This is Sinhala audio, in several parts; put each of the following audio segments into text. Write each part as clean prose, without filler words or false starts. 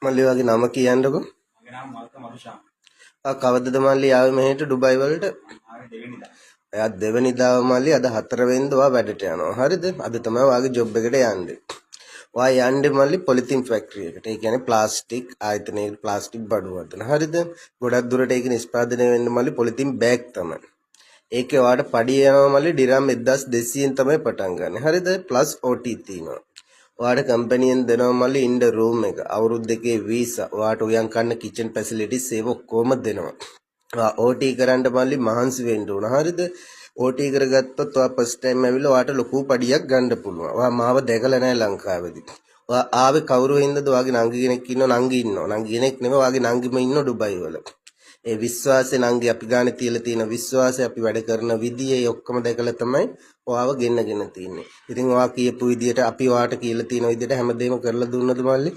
මල්ලි වගේ නම කියන්නකෝ. මගේ නම මල්ක මදුෂාම. කවදද මල්ලි ආවේ මෙහෙට ඩුබයි වලට? ආවේ දෙවෙනිදා. එයා දෙවෙනිදාව මල්ලි අද 4 වෙනිදා ඔයා වැඩට යනවා. හරිද? අද තමයි ඔයාගේ ජොබ් එකට යන්නේ. ඔයා යන්නේ මල්ලි පොලිතින් ෆැක්ටරි එකට. ඒ කියන්නේ ප්ලාස්ටික් ආයතනයේ ප්ලාස්ටික් බඩු වර්ධන. හරිද? ගොඩක් දුරට ඒක නිෂ්පාදනය වෙන්නේ මල්ලි පොලිතින් බෑග් තමයි. ඒකේ ඔයාට පඩිය යනවා මල්ලි ඩිරම් 1200න් තමයි පටන් ගන්න. හරිද? ප්ලස් OT තියෙනවා. ඔයාට කම්පැනියෙන් දෙනවා මල්ලි ඉන්න රූම් එක. අවුරුදු දෙකේ වීසා. ඔයාට උයන් කන්න කිචන් ෆැසිලිටිස් ඒව ඔක්කොම දෙනවා. OT කරන්න මල්ලි මහන්සි වෙන්න ඕන. හරිද? OT කරගත්තොත් ඔයා ෆස්ට් ටයිම් ඇවිල්ලා ඔයාට ලොකු පඩියක් ගන්න පුළුවන්. ඔයා මාව දැකලා නැහැ ලංකාවේදී. ඔයා ආවේ කවුරු හින්දාද? ඔයාගේ නංගි කෙනෙක් ඉන්නව නංගි ඉන්නවා. නංගි කෙනෙක් නෙමෙයි ඔයාගේ නංගිම ඉන්න ඩුබයි වල. ඒ විශ්වාසය නංගි අපි ගානේ තියලා තියෙන විශ්වාසය අපි වැඩ කරන විදිය ඒ ඔක්කොම දැකලා තමයි ඔයාව ගෙන්නගෙන තින්නේ. ඉතින් ඔයා කියපු විදියට අපි ඔයාට කියලා තියෙන විදියට හැමදේම කරලා දුන්නද මල්ලි?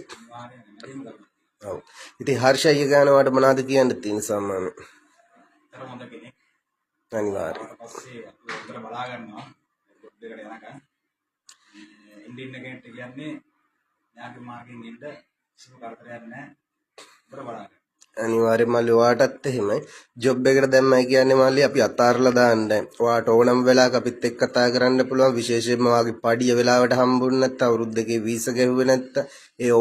ඔව්. ඉතින් හර්ෂ අයියා ගාන ඔයාට මොනවද කියන්න තියෙන සම්මාන? හොඳ කෙනෙක්. අනිවාර්යයෙන්. පස්සේ අපි උත්තර බලා ගන්නවා. ජොබ් එකට යනකම්. ඉන්දියන් කෙනෙක්ට කියන්නේ යාගේ මාර්ගෙන් ඉන්න කිසිම කරදරයක් නැහැ. උත්තර බලා ගන්න. අනිවාර්යයෙන් මල්ලි ඔයාටත් එහෙමයි. ජොබ් එකට දැම්මයි කියන්නේ මල්ලි අපි අතාරලා දාන්නේ. ඔයාට ඕනම වෙලාවක අපිත් එක්ක කතා කරන්න පුළුවන්. විශේෂයෙන්ම ඔයාගේ පඩිය වෙලාවට හම්බුනේ නැත්නම් අවුරුදු දෙකේ වීසා ගැහුවේ නැත්නම් ඒ